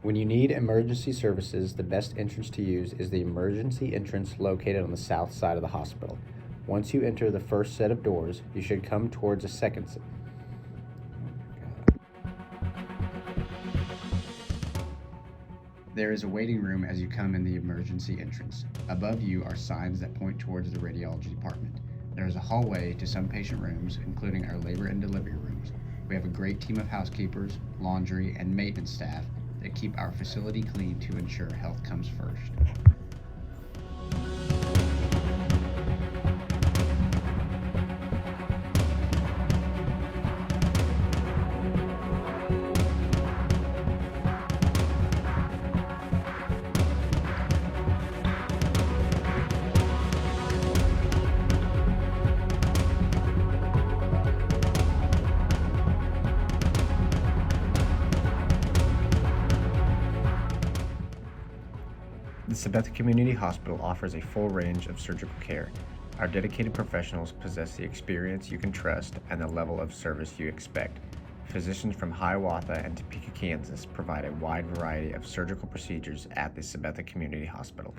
When you need emergency services, the best entrance to use is the emergency entrance located on the south side of the hospital. Once you enter the first set of doors, you should come towards a second set. There is a waiting room as you come in the emergency entrance. Above you are signs that point towards the radiology department. There is a hallway to some patient rooms, including our labor and delivery rooms. We have a great team of housekeepers, laundry, and maintenance staff that keep our facility clean to ensure health comes first. The Sabetha Community Hospital offers a full range of surgical care. Our dedicated professionals possess the experience you can trust and the level of service you expect. Physicians from Hiawatha and Topeka, Kansas provide a wide variety of surgical procedures at the Sabetha Community Hospital.